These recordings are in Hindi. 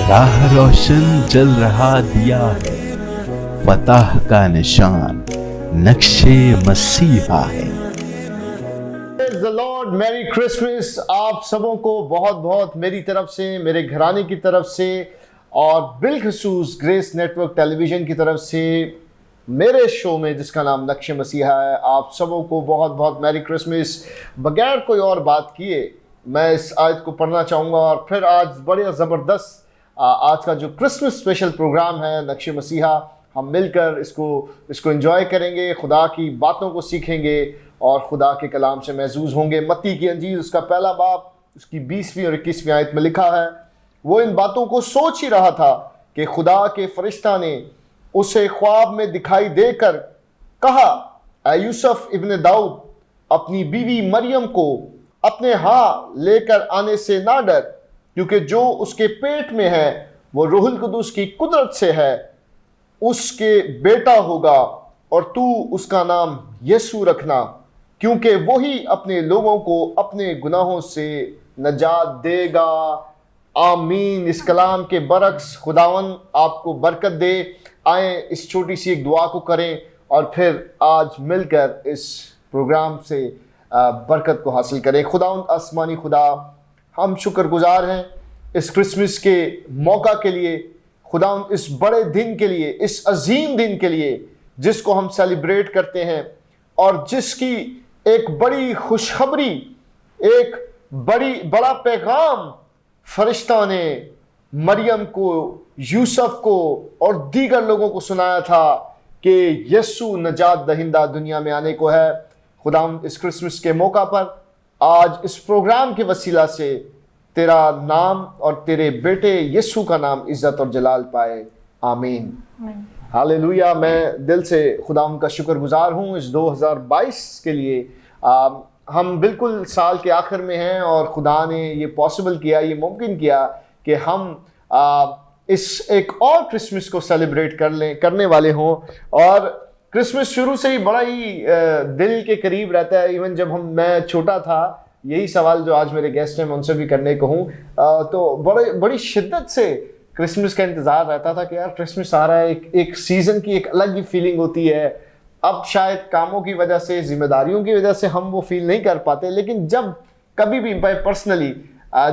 राह रोशन जल रहा दिया है, फतह का निशान नक्शे मसीहा है। द लॉर्ड, मैरी क्रिसमस आप सबों को बहुत बहुत मेरी तरफ से, मेरे घराने की तरफ से और बिलखसूस ग्रेस नेटवर्क टेलीविजन की तरफ से मेरे शो में जिसका नाम नक्शे मसीहा है, आप सबों को बहुत बहुत मैरी क्रिसमस। बगैर कोई और बात किए मैं इस आयत को पढ़ना चाहूँगा और फिर आज बड़े ज़बरदस्त आज का जो क्रिसमस स्पेशल प्रोग्राम है नक्शे मसीहा, हम मिलकर इसको एंजॉय करेंगे, खुदा की बातों को सीखेंगे और खुदा के कलाम से महजूज होंगे। मत्ती की अंजील उसका पहला बाब उसकी 20वीं और 21वीं आयत में लिखा है, वो इन बातों को सोच ही रहा था कि खुदा के फरिश्ता ने उसे ख्वाब में दिखाई देकर कहा, ऐ यूसुफ इब्न दाऊद, अपनी बीवी मरियम को अपने यहाँ लेकर आने से ना डर, क्योंकि जो उसके पेट में है वो रूहुल कुदूस की कुदरत से है। उसके बेटा होगा और तू उसका नाम यीशु रखना, क्योंकि वही अपने लोगों को अपने गुनाहों से नजात देगा। आमीन। इस कलाम के बरक्स खुदावन आपको बरकत दे। आए इस छोटी सी एक दुआ को करें और फिर आज मिलकर इस प्रोग्राम से बरकत को हासिल करें। खुदावन आसमानी खुदा, हम शुक्रगुजार हैं इस क्रिसमस के मौका के लिए, खुदावन इस बड़े दिन के लिए, इस अजीम दिन के लिए जिसको हम सेलिब्रेट करते हैं और जिसकी एक बड़ी खुशखबरी, एक बड़ा पैगाम फरिश्ता ने मरियम को, यूसुफ को और दीगर लोगों को सुनाया था कि यीशु नजात दहिंदा दुनिया में आने को है। खुदाम इस क्रिसमस के मौका पर आज इस प्रोग्राम के वसीला से तेरा नाम और तेरे बेटे यीशु का नाम इज्जत और जलाल पाए। आमीन। हालेलुया। मैं दिल से खुदाम का शुक्रगुजार हूँ इस 2022 के लिए। हम बिल्कुल साल के आखिर में हैं और खुदा ने ये पॉसिबल किया, ये मुमकिन किया कि हम इस एक और क्रिसमस को सेलिब्रेट करने वाले हों। और क्रिसमस शुरू से ही बड़ा ही दिल के करीब रहता है। इवन जब मैं छोटा था, यही सवाल जो आज मेरे गेस्ट हैं मैं उनसे भी करने को हूँ, तो बड़ी शिद्दत से क्रिसमस का इंतज़ार रहता था कि यार क्रिसमस आ रहा है। एक सीज़न की एक अलग ही फीलिंग होती है। अब शायद कामों की वजह से, जिम्मेदारियों की वजह से हम वो फील नहीं कर पाते, लेकिन जब कभी भी पर्सनली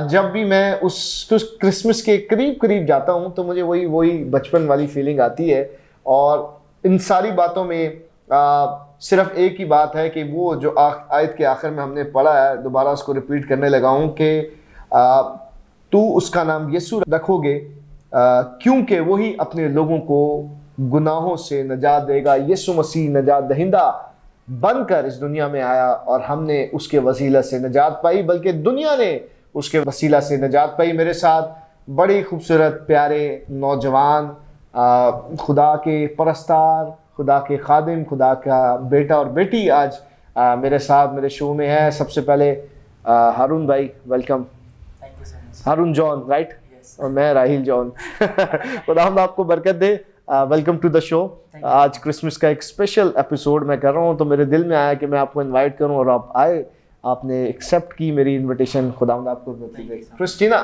जब भी मैं उस क्रिसमस के करीब जाता हूँ तो मुझे वही बचपन वाली फीलिंग आती है। और इन सारी बातों में सिर्फ एक ही बात है कि वो जो आयत के आखिर में हमने पढ़ा है, दोबारा उसको रिपीट करने लगा हूँ कि तू उसका नाम यीशु रखोगे क्योंकि वही अपने लोगों को गुनाहों से नजात देगा। यीशु मसीह नजात दहिंदा बनकर इस दुनिया में आया और हमने उसके वसीला से नजात पाई, बल्कि दुनिया ने उसके वसीला से नजात पाई। मेरे साथ बड़ी खूबसूरत प्यारे नौजवान खुदा के परस्तार, खुदा के खादिम, खुदा का बेटा और बेटी आज मेरे साथ मेरे शो में है। सबसे पहले हारून भाई, welcome. Thank you so much. Haroon John, right? Yes. और मैं राहिल जॉन। खुदा आपको बरकत दे। Welcome to the show. आज क्रिसमस का एक स्पेशल एपिसोड मैं कर रहा हूँ, तो मेरे दिल में आया कि मैं आपको इनवाइट करूँ और आप आए। आपने एक्सेप्ट की मेरी इनविटेशन। खुदा आपको Christina,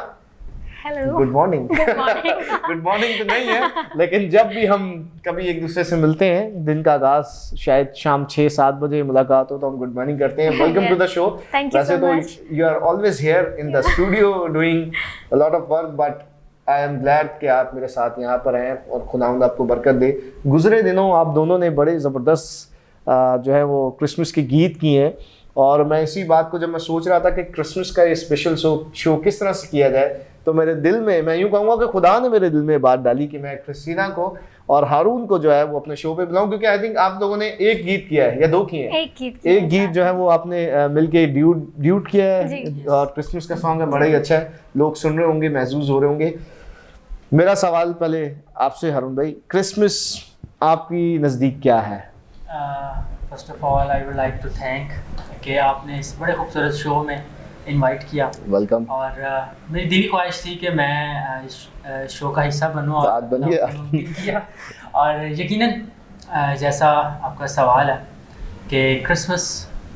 hello, good morning. Good morning तो नहीं है, लेकिन जब भी हम कभी एक दूसरे से मिलते हैं, दिन का आगाज शायद शाम 6-7 बजे मुलाकात हो तो हम गुड मॉर्निंग करते हैं। Welcome to the show. वैसे तो you are always here in the studio doing a lot of work, but I am glad कि आप मेरे साथ यहाँ पर हैं और खुदावंद आपको बरकत दे। गुजरे दिनों आप दोनों ने बड़े ज़बरदस्त जो है वो क्रिसमस के गीत किए हैं, और मैं इसी बात को जब मैं सोच रहा था कि क्रिसमस का ये स्पेशल शो किस तरह से किया जाए, तो मेरे दिल में, मैं यूँ कहूँगा कि खुदा ने मेरे दिल में बात डाली कि मैं क्रिस्टीना को और हारून को जो है वो अपने शो पे बुलाऊं, क्योंकि आई थिंक आप लोगों ने एक गीत किया है या 2 किए हैं? एक गीत जो है वो आपने मिलके ड्यूट किया है और क्रिसमस का सॉन्ग है, बड़ा ही अच्छा है। लोग सुन रहे होंगे, महसूस हो रहे होंगे। मेरा सवाल पहले आपसे हारून भाई, क्रिसमस आपकी नज़दीक क्या है? First of all I would like to thank कि आपने इस बड़े खूबसूरत शो में इनवाइट किया। वेलकम। और मेरी दिली ख्वाहिश थी कि मैं इस शो का हिस्सा बनूं और बन गया। और यकीनन जैसा आपका सवाल है कि क्रिसमस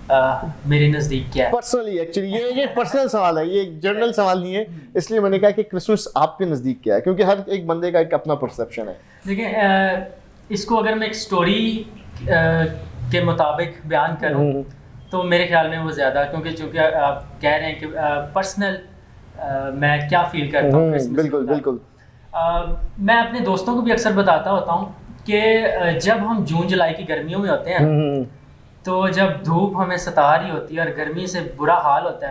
मेरे नज़दीक क्या है? पर्सनली एक्चुअली ये पर्सनल सवाल है, ये एक जनरल सवाल नहीं है, इसलिए मैंने कहा कि क्रिसमस आपके नज़दीक क्या है, क्योंकि हर एक बंदे का एक अपना परसेप्शन है। देखिए, इसको अगर मैं एक स्टोरी के मुताबिक बयान करूं तो मेरे ख्याल में वो ज़्यादा, क्योंकि चूँकि आप कह रहे हैं कि पर्सनल मैं क्या फील करता हूँ क्रिसमस बिल्कुल के बिल्कुल। मैं अपने दोस्तों को भी अक्सर बताता होता हूँ कि जब हम जून जुलाई की गर्मियों में होते हैं तो जब धूप हमें सता रही होती है और गर्मी से बुरा हाल होता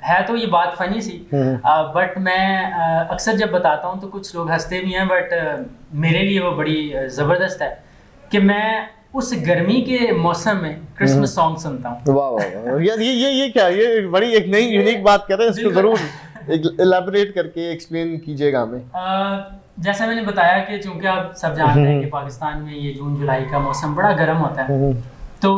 है तो ये बात फनी सी, बट मैं अक्सर जब बताता हूँ तो कुछ लोग हंसते भी हैं, बट मेरे लिए वो बड़ी ज़बरदस्त है कि मैं उस गर्मी के मौसम में क्रिसमस सॉन्ग सुनता हूँ। वाह वाह वाह यार, ये क्या, ये बड़ी एक नई यूनिक बात कर रहे हैं, इसको जरूर इलैबोरेट करके एक्सप्लेन कीजिएगा हमें। जैसा मैंने बताया कि चूंकि आप सब जानते हैं कि पाकिस्तान में ये जून जुलाई का मौसम बड़ा गर्म होता है, तो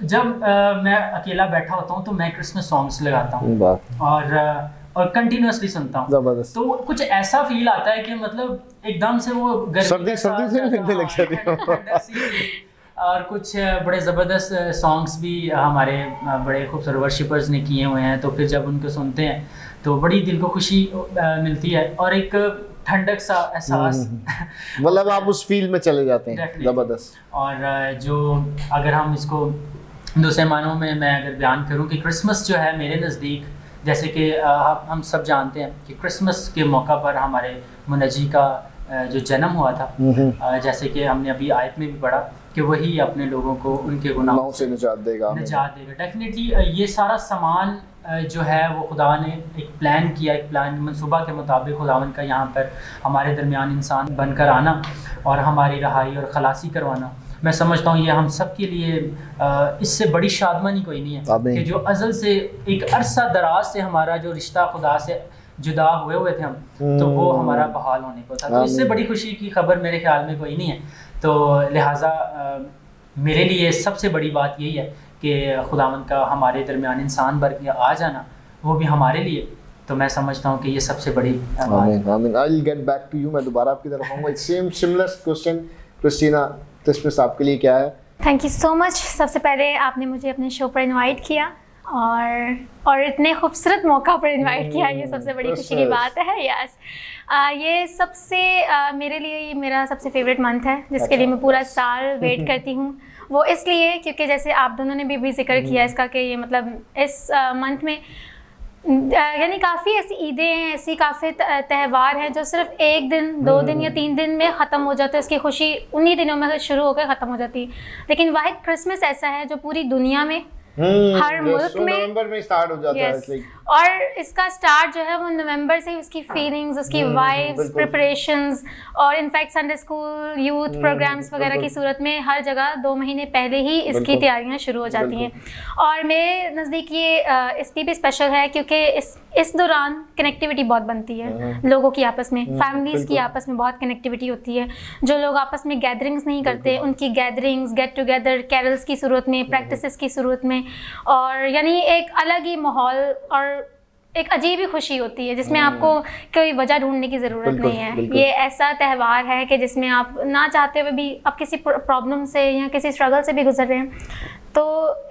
जब मैं अकेला बैठा होता हूँ तो मैं क्रिसमस सॉन्ग्स लगाता हूँ और कंटिन्यूअसली सुनता हूँ। जबरदस्त। तो कुछ ऐसा फील आता है कि मतलब एकदम से वो सर्दी से लगने लग जाती है। और कुछ बड़े ज़बरदस्त सॉन्ग्स भी हमारे बड़े खूबसूरत वर्शिपर्स ने किए हुए हैं, तो फिर जब उनको सुनते हैं तो बड़ी दिल को खुशी मिलती है और एक ठंडक सा एहसास मतलब आप उस फील में चले जाते हैं। ज़बरदस्त। और जो अगर हम इसको दूसरे मानों में मैं अगर बयान करूं कि क्रिसमस जो है मेरे नज़दीक, जैसे कि हम सब जानते हैं कि क्रिसमस के मौका पर हमारे मुनज्जी का जो जन्म हुआ था, जैसे कि हमने अभी आयत में भी पढ़ा कि वही अपने लोगों को उनके गुनाहों से निजात देगा। डेफिनेटली ये सारा सामान जो है वो खुदा ने एक प्लान किया, एक प्लान मंसूबा के मुताबिक खुदावन का यहाँ पर हमारे दरमियान इंसान बनकर आना और हमारी रहाई और खलासी करवाना, मैं समझता हूँ ये हम सब के लिए इससे बड़ी शादमानी कोई नहीं है कि जो अज़ल से एक अरसा दराज से हमारा जो रिश्ता खुदा से जुदा हुए थे हम, तो वो हमारा बहाल होने को था। तो इससे बड़ी खुशी की खबर मेरे ख्याल में कोई नहीं है। तो लिहाजा मेरे लिए सबसे बड़ी बात यही है कि खुदावंद का हमारे दरमियान इंसान बन के आ जाना, वो भी हमारे लिए, तो मैं समझता हूँ कि ये सबसे बड़ी आमीन आमीन। I will get back to you, मैं दोबारा आपकी तरफ आऊँगा। It's same similar question, Christina, Christmas आपके लिए क्या है? Thank you so much. सबसे पहले आपने मुझे अपने शो पर इनवाइट किया और इतने खूबसूरत मौका पर इनवाइट किया, ये सबसे बड़ी खुशी की बात है। यस, ये सबसे मेरे लिए ये मेरा सबसे फेवरेट मंथ है जिसके लिए मैं पूरा साल वेट करती हूँ। वो इसलिए क्योंकि जैसे आप दोनों ने भी जिक्र किया इसका कि ये मतलब इस मंथ में यानी काफ़ी ऐसी ईदें हैं, ऐसी काफ़ी त्यौहार हैं जो सिर्फ एक दिन, 2 दिन या 3 दिन में ख़त्म हो जाते हैं। इसकी खुशी उन्हीं दिनों में शुरू होकर ख़त्म हो जाती है। लेकिन वाहिद क्रिसमस ऐसा है जो पूरी दुनिया में हर मुल्क में नवंबर में स्टार्ट हो जाता है। और इसका स्टार्ट जो है वो नवंबर से, उसकी फीलिंग्स, उसकी वाइब्स, प्रिपरेशंस और in fact Sunday school, youth programs वगैरह की सूरत में हर जगह 2 महीने पहले ही इसकी तैयारियां शुरू हो जाती हैं। और मेरे नज़दीक ये इसलिए भी स्पेशल है क्योंकि इस दौरान कनेक्टिविटी बहुत बनती है लोगों की आपस में, फैमिलीज़ की आपस में बहुत कनेक्टिविटी होती है। जो लोग आपस में गैदरिंग्स नहीं करते उनकी गैदरिंग्स, गेट टुगेदर, कैरल्स की सूरत में, प्रैक्टिसेस की सूरत में, और यानी एक अलग ही माहौल और एक अजीब ही खुशी होती है जिसमें आपको कोई वजह ढूंढने की ज़रूरत नहीं है। ये ऐसा त्यौहार है कि जिसमें आप ना चाहते हुए भी आप किसी प्रॉब्लम से या किसी स्ट्रगल से भी गुजर रहे हैं, तो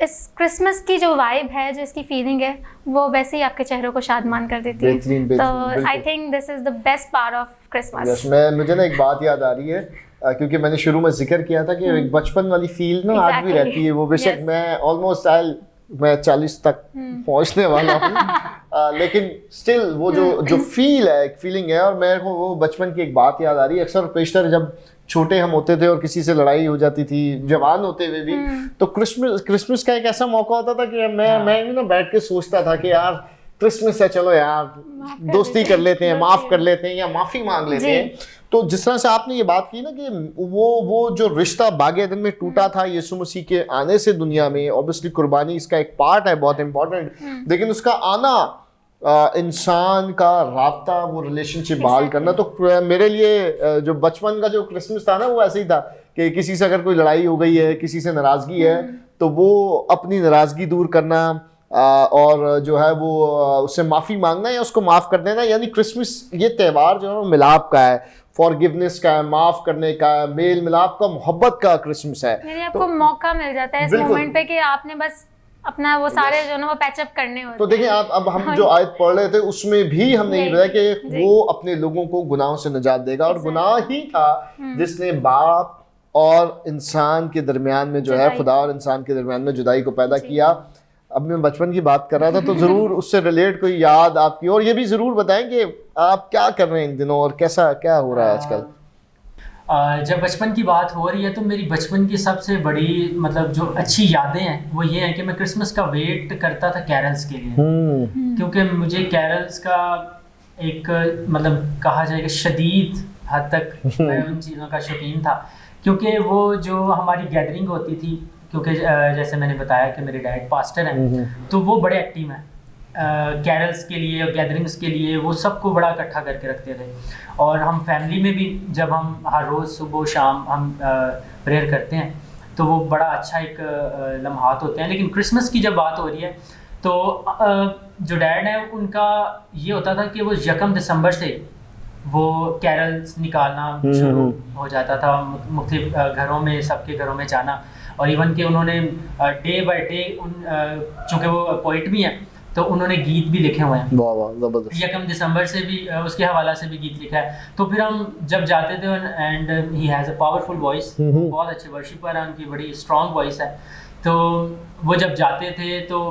इस क्रिसमस की जो वाइब है, जो इसकी फीलिंग है, वो वैसे ही आपके चेहरों को शादमान कर देती है। तो I think this is the best part of Christmas. मुझे ना एक बात याद आ रही है, क्योंकि मैंने शुरू में जिक्र किया था कि एक बचपन वाली फील ना आज भी रहती है। वो बेशक मैं ऑलमोस्ट मैं 40 तक पहुंचने वाला हूँ, लेकिन स्टिल वो जो फील है, एक फीलिंग है। और मेरे को वो बचपन की एक बात याद आ रही है। अक्सर पेशतर जब छोटे हम होते थे और किसी से लड़ाई हो जाती थी, जवान होते हुए भी, तो क्रिसमस का एक ऐसा मौका होता था कि मैं ना बैठ के सोचता था कि यार क्रिसमस है, चलो यार दोस्ती कर लेते हैं, माफ़ कर लेते हैं या माफ़ी मांग लेते हैं। तो जिस तरह से आपने ये बात की ना कि वो जो रिश्ता बागे दिन में टूटा था यीशु मसीह के आने से दुनिया में, ऑब्वियसली कुर्बानी इसका एक पार्ट है बहुत इंपॉर्टेंट, लेकिन उसका आना, इंसान का राब्ता, वो रिलेशनशिप बहाल करना, तो मेरे लिए जो बचपन का जो क्रिसमस था ना वो ऐसे ही था कि किसी से अगर कोई लड़ाई हो गई है, किसी से नाराज़गी है, तो वो अपनी नाराज़गी दूर करना और जो है वो उससे माफ़ी मांगना या उसको माफ़ कर देना। यानी क्रिसमस ये त्यौहार जो है मिलाप का है, फॉरगिवनेस का है, माफ़ करने का, मेल मिलाप का, मोहब्बत का क्रिसमस है। यानी आपको मौका मिल जाता है इस मोमेंट पे कि आपने बस अपना वो सारे जो ना वो पैचअप करने होते तो देखिए आप, अब हम जो आयत पढ़ रहे थे उसमें भी हमने ये बताया कि वो अपने लोगों को गुनाहों से निजात देगा, और गुनाह ही था जिसने बाप और इंसान के दरमियान में जो है, खुदा और इंसान के दरमियान में जुदाई को पैदा किया। अब मैं बचपन की बात कर रहा था तो ज़रूर उससे रिलेट कोई याद आपकी, और ये भी ज़रूर बताएं कि आप क्या कर रहे हैं इन दिनों और कैसा क्या हो रहा है आजकल। जब बचपन की बात हो रही है तो मेरी बचपन की सबसे बड़ी मतलब जो अच्छी यादें हैं वो ये हैं कि मैं क्रिसमस का वेट करता था कैरल्स के लिए, क्योंकि मुझे कैरल्स का एक मतलब कहा जाए कि शदीद हद तक मैं उन चीज़ों का शौकीन था, क्योंकि वो जो हमारी गैदरिंग होती थी, क्योंकि जैसे मैंने बताया कि मेरे डैड पास्टर हैं तो वो बड़े एक्टिव हैं कैरल्स के लिए और गैदरिंग्स के लिए, वो सबको बड़ा इकट्ठा करके रखते थे। और हम फैमिली में भी जब हम हर रोज़ सुबह शाम हम प्रेयर करते हैं तो वो बड़ा अच्छा एक लम्हात होते हैं। लेकिन क्रिसमस की जब बात हो रही है तो जो डैड है उनका ये होता था कि वो 1 दिसंबर से वो कैरल्स निकालना शुरू हो जाता था, मुख्तलिफ घरों में, सबके घरों में जाना, और इवन कि उन्होंने डे बाय डे चूँकि वो पोइट भी हैं तो उन्होंने गीत भी लिखे हुए हैं। वाह वाह जबरदस्त। 1 दिसंबर से भी उसके हवाला से भी गीत लिखा है। तो फिर हम जब जाते थे, and he has a powerful voice, बहुत अच्छे वर्शिपर हैं, उनकी बड़ी स्ट्रॉन्ग वॉइस है। तो वो जब जाते थे तो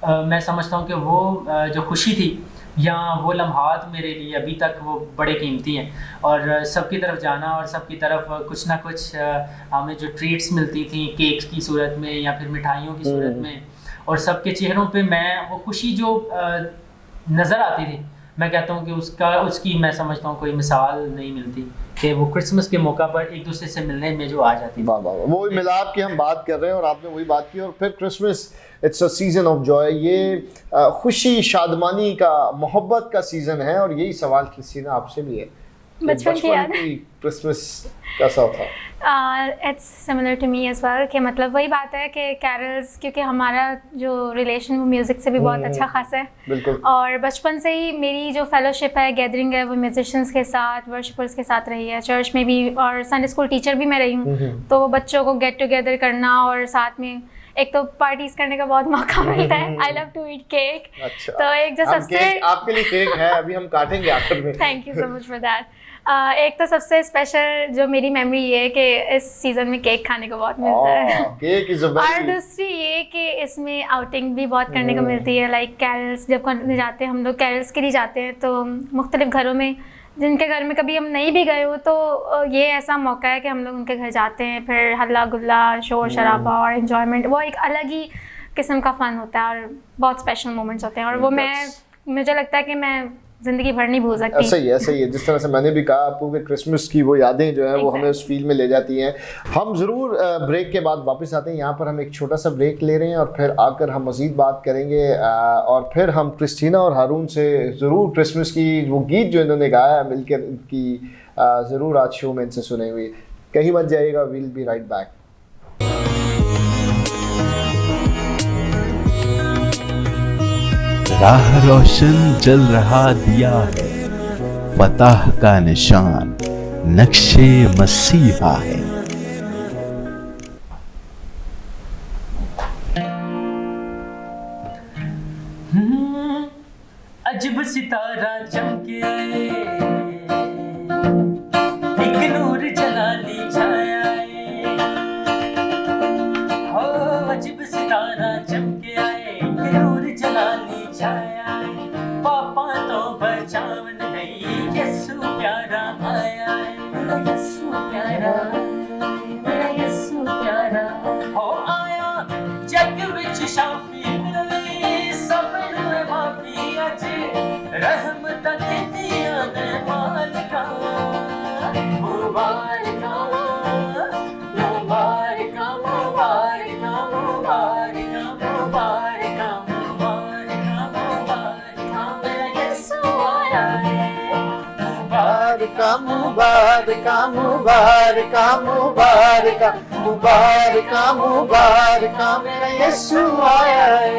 मैं समझता हूँ कि वो जो खुशी थी या वो लम्हात मेरे लिए अभी तक वो बड़े कीमती हैं। और सबकी तरफ जाना और सबकी तरफ कुछ ना कुछ हमें जो ट्रीट्स मिलती थी केक्स की सूरत में या फिर मिठाइयों की सूरत में, और सबके चेहरों पे मैं वो खुशी जो नज़र आती थी, मैं कहता हूँ कि उसकी मैं समझता हूँ कोई मिसाल नहीं मिलती कि वो क्रिसमस के मौका पर एक दूसरे से मिलने में जो आ जाती है। वाह वाह, वो मिलाप की हम बात कर रहे हैं और आपने वही बात की। और फिर Christmas it's a season off Joy, ये खुशी शादमानी का, मोहब्बत का सीज़न है। और यही सवाल क्रिस्टीना आपसे भी है, बचपन की क्रिसमस कैसा था? It's similar to me as well, कि मतलब वही बात है कि कैरल्स, क्योंकि हमारा जो रिलेशन वो म्यूज़िक से भी बहुत अच्छा खासा है। बिल्कुल। और बचपन से ही मेरी जो फेलोशिप है, गैदरिंग है, वो म्यूजिशियंस के साथ, वर्शिपर्स के साथ रही है, चर्च में भी, और संडे स्कूल टीचर भी मैं रही हूँ। तो वो बच्चों को गेट टुगेदर करना और साथ में एक तो पार्टीज करने का बहुत मौका मिलता है। I love to eat cake. अच्छा। तो एक जो सबसे आपके लिए केक है, अभी हम काटेंगे आखिर में। Thank you so much for that. एक तो सबसे स्पेशल जो मेरी मेमोरी ये है कि इस सीज़न में केक खाने को बहुत मिलता है। Cake is a very. और दूसरी ये कि इसमें आउटिंग भी बहुत करने को मिलती है, लाइक कैरल्स जब करने जाते हैं हम लोग, कैरल्स के लिए जाते हैं तो मुख्तलिफ घरों में, जिनके घर में कभी हम नहीं भी गए हो तो ये ऐसा मौका है कि हम लोग उनके घर जाते हैं, फिर हल्ला गुल्ला, शोर शराबा और इन्जॉयमेंट, वो एक अलग ही किस्म का फ़न होता है और बहुत स्पेशल मोमेंट्स होते हैं। और वो मुझे लगता है कि मैं ज़िंदगी भर नहीं भूल सकती। ऐसा ही है जिस तरह से मैंने भी कहा आपको कि क्रिसमस की वो यादें जो है वो हमें उस फील में ले जाती हैं। हम ज़रूर ब्रेक के बाद वापस आते हैं। यहाँ पर हम एक छोटा सा ब्रेक ले रहे हैं और फिर आकर हम मज़ीद बात करेंगे, और फिर हम क्रिस्टीना और हारून से ज़रूर क्रिसमस की वो गीत जो इन्होंने गाया मिलकर की ज़रूर आज शो में इनसे सुने हुए। कहीं मत जाइएगा, वील बी राइट बैक। राह रोशन जल रहा दिया है, फतह का निशान नक्शे मसीहा है। अजब सितारा चमके आए, एक नूर जलाली छाया है। हो अजब सितारा चमके आए, एक नूर जलाली छाया है। पापा तो बचावन गई, यीशु प्यारा आया है। यीशु प्यारा, मेरा यीशु प्यारा हो आया। जग विच शाफी मिलनी, सब नूं माफी अज रहमत दित्तियां ने मालिका। मुबारका मुबारका मुबारका मुबारका मुबारका मुबारका मुबारका, मेरा यीशु आया है। मुबारका मुबारका मुबारका मुबारका मुबारका मुबारका, मेरा यीशु आया है।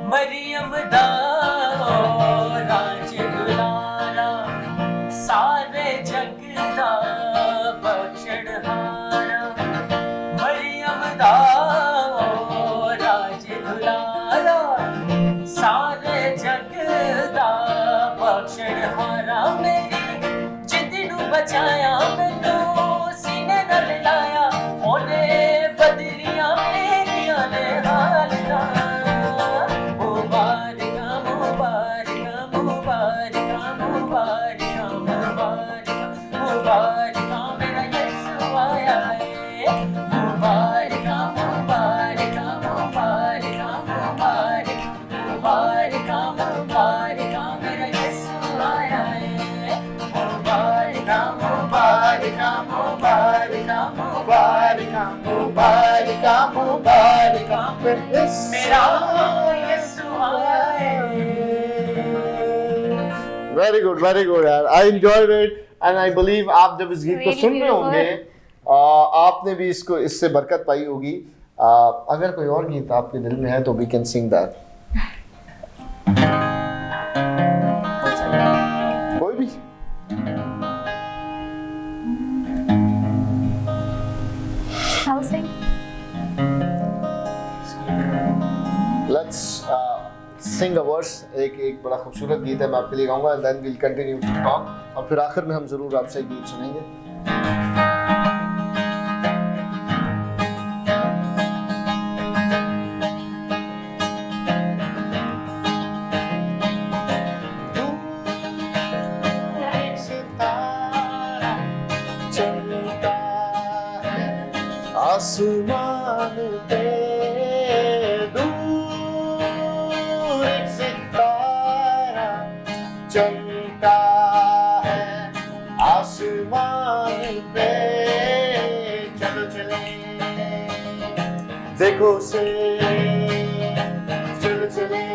मरियम दा राज दुलारा, सारा बचाया मैनू सीने नाल लाया ओने बदलियां मेरियां ने हालता मुबारका मुबारका मुबारका मुबारका मुबारका मुबारका मेरा यीशु आया है मुबारका मुबारका मुबारका मुबारका मुबारका मुबारका मेरा यीशु आया है मुबारका मुबारका मुबारका मुबारका मुबारका मुबारका मेरा यीशु आया है। वेरी गुड यार, I enjoyed it and I believe आप जब इस गीत को Really सुन रहे beautiful. होंगे आपने भी इससे बरकत पाई होगी। अगर कोई और गीत आपके दिल में है तो वी कैन सिंग दैट। कोई भी I'll sing. Let's sing a verse. एक बड़ा खूबसूरत गीत है, मैं आपके लिए गाऊंगा and then we'll continue to talk, और फिर आखिर में हम जरूर आपसे गीत सुनेंगे। आसमान पे दूर एक सितारा चमका है, आसमान पे चलो चले देखो से चलो चले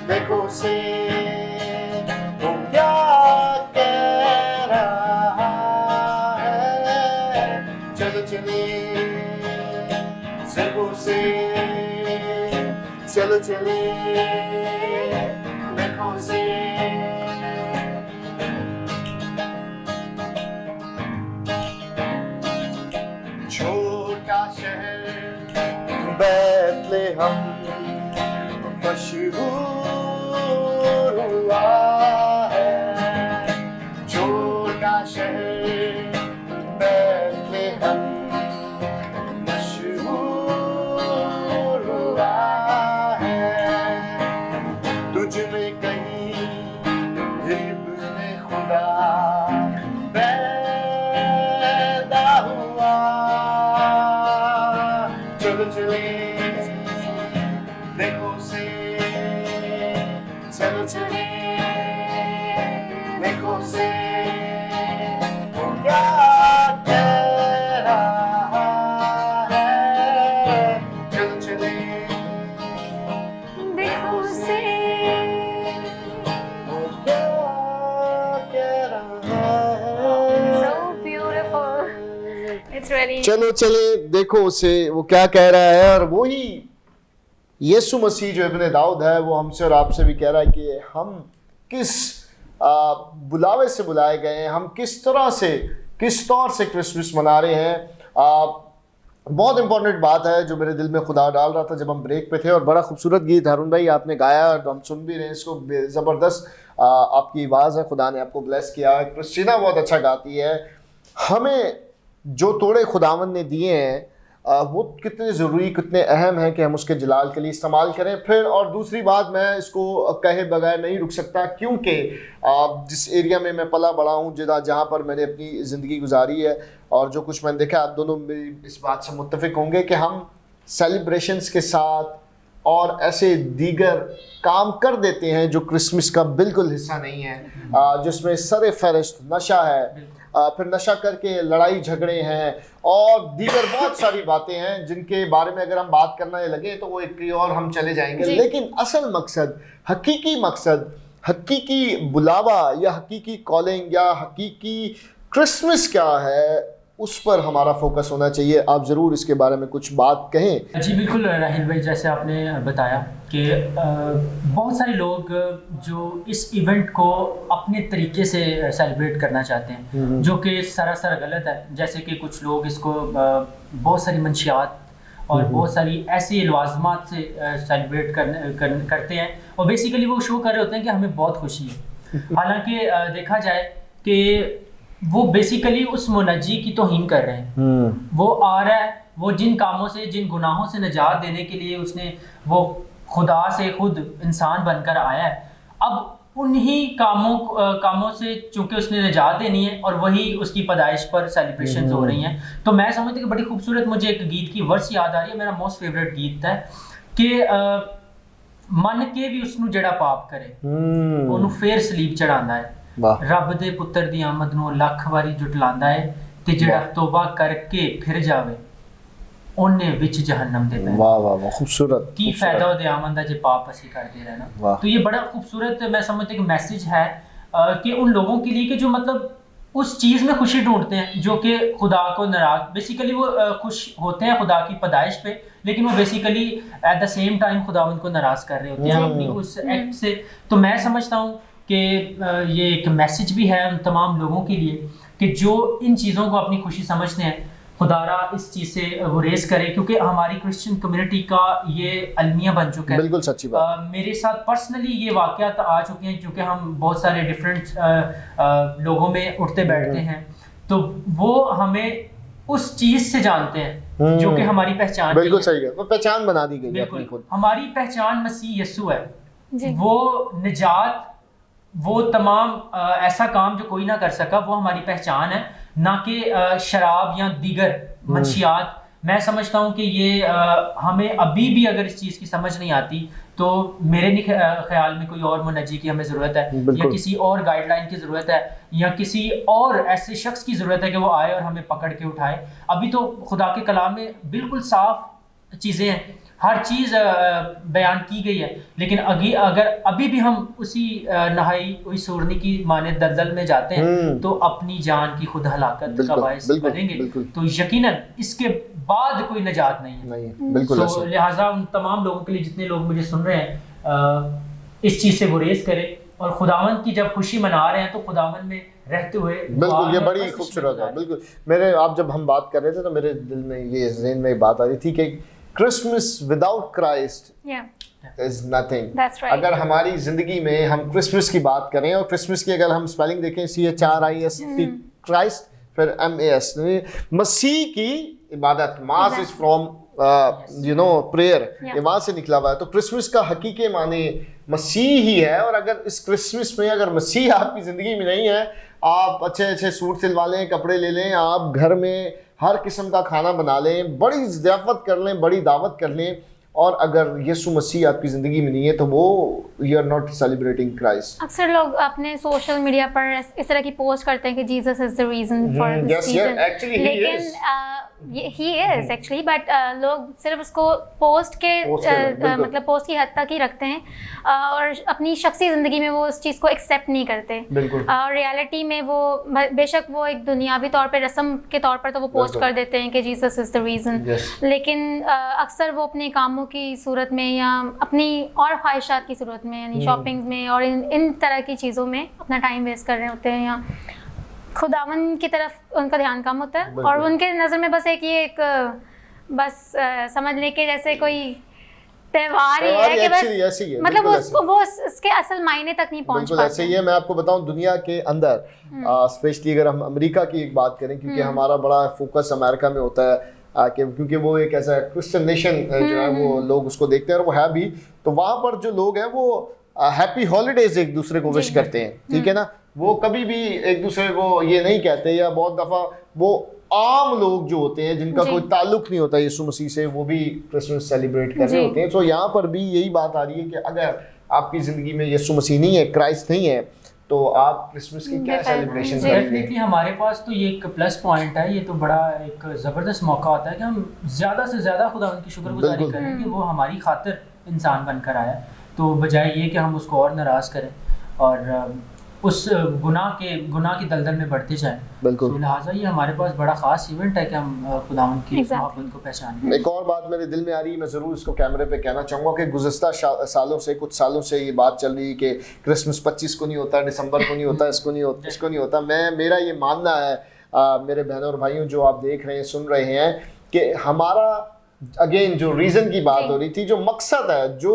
देखो से वो क्या कह रहा है, चलो चले देखो से चलो चले देखो से। छोटा शहर बैतलहम मशहूर हुआ है, छोटा शहर बैतलहम मशहूर हुआ है, तुझ में कहीं इब्ने खुदा पैदा हुआ, चलो चले देखो से चलो चले देखो से वो क्या कह रहा है, चलो चले देखो से वो क्या कह रहा है। so beautiful. It's really चलो चले देखो उसे वो क्या कह रहा है, और वो ही यीशु मसीह जो इब्ने दाऊद है वो हमसे और आपसे भी कह रहा है कि हम किस बुलावे से बुलाए गए हैं, हम किस तरह से किस तौर से क्रिसमस मना रहे हैं। बहुत इंपॉर्टेंट बात है जो मेरे दिल में खुदा डाल रहा था जब हम ब्रेक पे थे, और बड़ा खूबसूरत गीत हारून भाई आपने गाया और हम सुन भी रहे हैं इसको, ज़बरदस्त आपकी आवाज़ है, खुदा ने आपको ब्लेस किया है। क्रिस्टीना बहुत अच्छा गाती है। हमें जो तोड़े खुदावंद ने दिए हैं वो कितने ज़रूरी कितने अहम हैं कि हम उसके जलाल के लिए इस्तेमाल करें। फिर और दूसरी बात, मैं इसको कहे बगैर नहीं रुक सकता, क्योंकि जिस एरिया में मैं पला बड़ा हूँ, जहाँ पर मैंने अपनी ज़िंदगी गुजारी है और जो कुछ मैंने देखा, आप दोनों मेरी इस बात से मुत्तफिक होंगे कि हम सेलिब्रेशंस के साथ और ऐसे दीगर काम कर देते हैं जो क्रिसमस का बिल्कुल हिस्सा नहीं है, जिसमें सरे फहरिस्त नशा है, फिर नशा करके लड़ाई झगड़े हैं और दीगर बहुत सारी बातें हैं जिनके बारे में अगर हम बात करने लगे तो वो एक और हम चले जाएंगे। लेकिन असल मकसद, हकीकी बुलावा या हकीकी कॉलिंग या हकीकी क्रिसमस क्या है, उस पर हमारा फोकस होना चाहिए। आप ज़रूर इसके बारे में कुछ बात कहें। जी बिल्कुल राहिल भाई, जैसे आपने बताया कि बहुत सारे लोग जो इस इवेंट को अपने तरीके से सेलिब्रेट करना चाहते हैं, जो कि सरासर गलत है। जैसे कि कुछ लोग इसको बहुत सारी मंशियात और बहुत सारी ऐसी लवाजमात से सेलिब्रेट करते हैं, और बेसिकली वो शो कर रहे होते हैं कि हमें बहुत खुशी है। हालांकि देखा जाए कि वो बेसिकली उस मुनज्जी की तौहीन कर रहे हैं। वो आ रहा है, वो जिन कामों से, जिन गुनाहों से निजात देने के लिए उसने वो खुदा से खुद इंसान बनकर आया है, अब उन्हीं कामों से चूंकि उसने निजात देनी है और वही उसकी पैदाइश पर सेलिब्रेशन हो रही हैं। तो मैं समझती कि बड़ी खूबसूरत, मुझे एक गीत की वर्स याद आ रही है, मेरा मोस्ट फेवरेट गीत है कि मन के भी उसनू जड़ा पाप करे ਉਹਨੂੰ ਫੇਰ ਸਲੀਬ ਚੜਾਉਂਦਾ ਹੈ। ਰੱਬ ਦੇ ਪੁੱਤਰ ਦੀ ਆਮਦ ਨੂੰ ਲੱਖ ਵਾਰੀ ਜੁਟਲਾਉਂਦਾ ਹੈ ਤੇ ਜਿਹੜਾ ਤੋਬਾ ਕਰਕੇ ਫਿਰ ਜਾਵੇ ਉਹਨੇ ਵਿੱਚ जहन्नम ਦੇ ਪੈ। वाह वाह वाह, खूबसूरत। की फायदा ਉਹਦੇ ਆਮਦ ਦਾ ਜੇ पाप ਅਸੀਂ करते रहना। तो ये बड़ा खूबसूरत मैं समझती हूँ मैसेज है कि उन लोगों के लिए कि जो मतलब उस चीज़ में खुशी ढूंढते हैं जो कि खुदा को नाराज, बेसिकली वो खुश होते हैं खुदा की पैदाइश पे, लेकिन वो basically at the same time खुदा उनको नाराज़ कर रहे होते हैं अपनी उस एक्ट से। तो मैं समझता हूँ कि ये एक मैसेज भी है उन तमाम लोगों के लिए कि जो इन चीज़ों को अपनी खुशी समझते हैं, खुदारा इस चीज़ से गुरेज करे, क्योंकि हमारी क्रिश्चियन कम्युनिटी का ये अलमिया बन चुका है। बिल्कुल सच्ची बात। मेरे साथ पर्सनली ये वाक़यात आ चुके हैं क्योंकि हम बहुत सारे डिफरेंट लोगों में उठते बैठते हैं, तो वो हमें उस चीज़ से जानते हैं जो कि हमारी पहचान। बिल्कुल सही है, वो पहचान बना दी गई है अपनी खुद। हमारी पहचान मसीह यीशु है, वो निजात, वो तमाम ऐसा काम जो कोई ना कर सका, वो हमारी पहचान है, ना कि शराब या दीगर मंशियात। मैं समझता हूँ कि ये हमें अभी भी अगर इस चीज़ की समझ नहीं आती तो मेरे ख्याल में कोई और मुनज्जी की हमें ज़रूरत है, या किसी और गाइडलाइन की ज़रूरत है, या किसी और ऐसे शख्स की ज़रूरत है कि वो आए और हमें पकड़ के उठाए। अभी तो खुदा के कलाम में बिल्कुल साफ चीज़ें हैं, हर चीज़ बयान की गई है, लेकिन अगर अभी भी हम उसी नहाई हुई सूरनी की माने दलदल में जाते हैं तो अपनी जान की खुद हलाकत का बायस बनेंगे। तो यकीनन इसके बाद कोई निजात नहीं है। बिल्कुल। तो लिहाजा उन तमाम लोगों के लिए, जितने लोग मुझे सुन रहे हैं, इस चीज़ से गुरेज करें और खुदावंद की जब खुशी मना रहे हैं तो खुदावंद में रहते हुए। बिल्कुल, ये बड़ी खूबसूरत है। बिल्कुल, मेरे आप जब हम बात कर रहे थे तो मेरे दिल में ये ज़हन में बात आ रही थी कि Christmas without Christ is nothing. That's right. अगर हमारी जिंदगी में हम क्रिसमस की बात करें और क्रिसमस की अगर हम स्पेलिंग देखें CHRIST, क्राइस्ट, फिर MAS, मसीह की इबादत, मास इज फ्रॉम प्रेयर, ये वहाँ से निकला हुआ है। तो क्रिसमस का हकीकी माने मसीह ही है। और अगर इस क्रिसमस में अगर मसीह आपकी ज़िंदगी में नहीं है, आप अच्छे अच्छे सूट सिलवा लें, कपड़े ले लें, आप घर में हर किस्म का खाना बना लें, बड़ी ज़ियाफ़त कर लें, बड़ी दावत कर लें, और अगर यीशु मसीह आपकी ज़िंदगी में नहीं है तो वो you are not celebrating Christ. अक्सर लोग अपने सोशल मीडिया पर इस तरह की पोस्ट करते हैं कि Jesus is the reason for this season, लेकिन ही इज एक्चुअली, बट लोग सिर्फ उसको पोस्ट के मतलब पोस्ट की हद तक ही रखते हैं और अपनी शख्सी ज़िंदगी में वो उस चीज़ को एक्सेप्ट नहीं करते। और रियलिटी में वो बेशक वो एक दुनियावी तौर पे रस्म के तौर पर तो वो पोस्ट कर देते हैं कि जीसस इज़ द रीज़न, लेकिन अक्सर वो अपने कामों की सूरत में या अपनी और ख्वाहिशात की सूरत में, यानी शॉपिंग में और इन तरह की चीज़ों में अपना टाइम वेस्ट कर रहे होते हैं, या खुदावन की तरफ उनका ध्यान कम होता है और उनके नज़र में बस बस समझ ले के जैसे कोई त्योहार ही है कि बस मतलब वो इसके असल मायने तक नहीं पहुंच पाते। ऐसे ही है। मैं आपको बताऊं, दुनिया के अंदर स्पेशली अगर हम अमेरिका की एक बात करें, क्योंकि हमारा बड़ा फोकस अमेरिका में होता है क्योंकि वो एक ऐसा क्रिश्चियन नेशन जो है, वो लोग उसको देखते हैं और वो है भी। तो वहाँ पर जो लोग हैं वो हैप्पी हॉलीडेज एक दूसरे को विश करते हैं, ठीक है ना। वो कभी भी एक दूसरे को ये नहीं कहते, या बहुत दफ़ा वो आम लोग जो होते हैं जिनका कोई ताल्लुक नहीं होता यीशु मसीह से, वो भी क्रिसमस सेलिब्रेट कर रहे होते हैं। तो यहाँ पर भी यही बात आ रही है कि अगर आपकी ज़िंदगी में यीशु मसीह नहीं है, क्राइस्ट नहीं है, तो आप क्रिसमस की क्या सेलिब्रेशन करेंगे। हमारे पास तो ये एक प्लस पॉइंट है, ये तो बड़ा एक ज़बरदस्त मौका होता है कि हम ज़्यादा से ज़्यादा खुदा उनकी शुक्रगुजारी करें कि वो हमारी खातिर इंसान बनकर आया, तो बजाय ये कि हम उसको और नाराज़ करें और उस गुनाह की दलदल में बढ़ते जाएं। बिल्कुल। तो लिहाजा ये हमारे पास बड़ा ख़ास इवेंट है कि हम खुदावंद की मोहब्बत को पहचानें। एक और बात मेरे दिल में आ रही है, मैं ज़रूर इसको कैमरे पे कहना चाहूँगा कि गुज़श्ता कुछ सालों से ये बात चल रही है कि क्रिसमस 25 को नहीं होता, दिसंबर को नहीं होता, इसको नहीं होता। मेरा ये मानना है, मेरे बहनों और भाइयों जो आप देख रहे हैं, सुन रहे हैं, कि हमारा अगेन जो रीज़न की बात हो रही थी, जो मकसद है, जो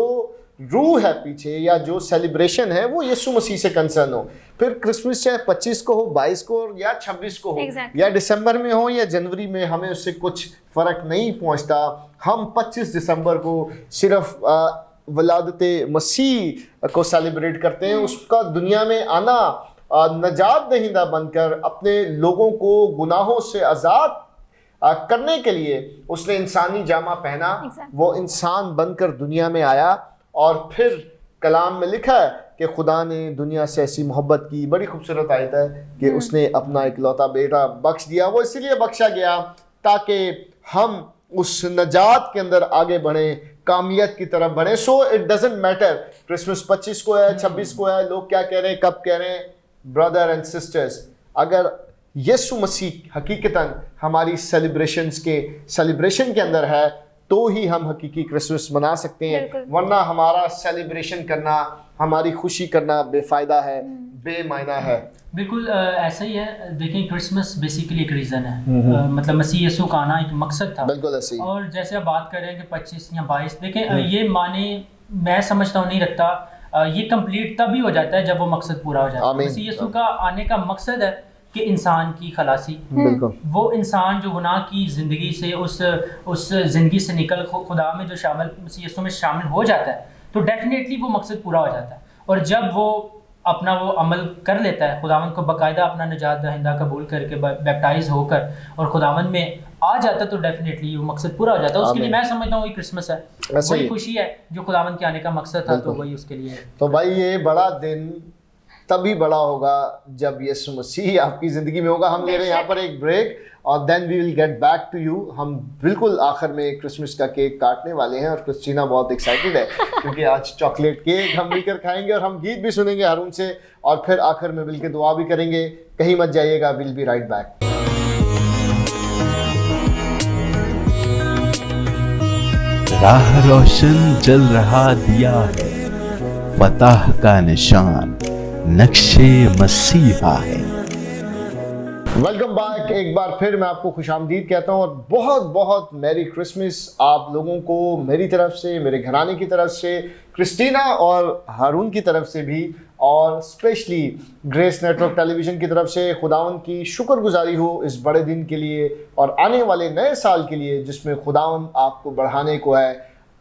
रूह है पीछे या जो सेलिब्रेशन है वो यीशु मसीह से कंसर्न हो। फिर क्रिसमस चाहे 25 को हो, 22 को हो या 26 को हो, Exactly. या दिसंबर में हो या जनवरी में, हमें उससे कुछ फर्क नहीं पहुंचता। हम 25 दिसंबर को सिर्फ वलादते मसीह को सेलिब्रेट करते हैं, उसका दुनिया में आना नजात दहिंदा बनकर अपने लोगों को गुनाहों से आज़ाद करने के लिए उसने इंसानी जामा पहना। Exactly. वो इंसान बनकर दुनिया में आया और फिर कलाम में लिखा है कि खुदा ने दुनिया से ऐसी मोहब्बत की, बड़ी खूबसूरत आयत है कि उसने अपना इकलौता बेटा बख्श दिया। वो इसीलिए बख्शा गया ताकि हम उस नजात के अंदर आगे बढ़े, कामियत की तरफ बढ़े। So it doesn't matter Christmas 25 को है, 26 को है, लोग क्या कह रहे हैं, कब कह रहे हैं। ब्रदर एंड सिस्टर्स, अगर यीशु मसीह हकीकतन हमारी सेलिब्रेशन के अंदर है तो ही हम हकीकी क्रिसमस मना सकते हैं, बिल्कुल। वरना हमारा सेलिब्रेशन करना, हमारी खुशी करना बेफायदा है, बेमायना है। बिल्कुल ऐसा ही है। देखिए क्रिसमस बेसिकली एक रीज़न है, मतलब मसीह यीशु का आना एक मकसद था। बिल्कुल ऐसे ही। और जैसे आप बात कर रहे हैं कि 25 या 22, देखें ये माने मैं समझता हूँ नहीं रखता, ये कंप्लीट तभी हो जाता है जब वो मकसद पूरा हो जाता है। आमीन। मसीह यीशु का आने का मकसद है कि इंसान की खलासी, बिल्कुल। वो इंसान जो गुनाह की ज़िंदगी से उस ज़िंदगी से निकल खुदा में जो शामिल, मसीह यीशु में शामिल हो जाता है, तो डेफिनेटली वो मकसद पूरा हो जाता है। और जब वो अपना वो अमल कर लेता है, खुदावंद को बाकायदा अपना निजात दहिंदा कबूल करके बैप्टाइज होकर और खुदावंद में आ जाता है, तो डेफिनेटली वो मकसद पूरा हो जाता है। उसके लिए मैं समझता हूँ वही क्रिसमस है, वही खुशी है जो खुदावंद के आने का मकसद था, तो वही उसके लिए है। तो भाई ये बड़ा दिन तभी बड़ा होगा जब यीशु मसीह आपकी ज़िंदगी में होगा। हम ले रहे हैं यहाँ पर एक ब्रेक और then we will get back to you. हम बिल्कुल आखिर में क्रिसमस का केक काटने वाले हैं और क्रिस्टीना बहुत एक्साइटेड है क्योंकि आज चॉकलेट केक हम मिलकर खाएंगे और हम गीत भी सुनेंगे हारून से और फिर आखिर में मिलकर दुआ भी करेंगे। कहीं मत जाइएगा, विल बी राइट बैक। राह रोशन जल रहा दिया है, फतह का निशान नक्शे मसीहा है। Welcome back. एक बार फिर मैं आपको खुशामदीद कहता हूँ और बहुत बहुत मैरी क्रिसमस आप लोगों को मेरी तरफ से, मेरे घराने की तरफ से, क्रिस्टीना और हारून की तरफ से भी, और स्पेशली ग्रेस नेटवर्क टेलीविज़न की तरफ से खुदावन की शुक्रगुजारी हो इस बड़े दिन के लिए और आने वाले नए साल के लिए जिसमें खुदावन आपको बढ़ाने को है,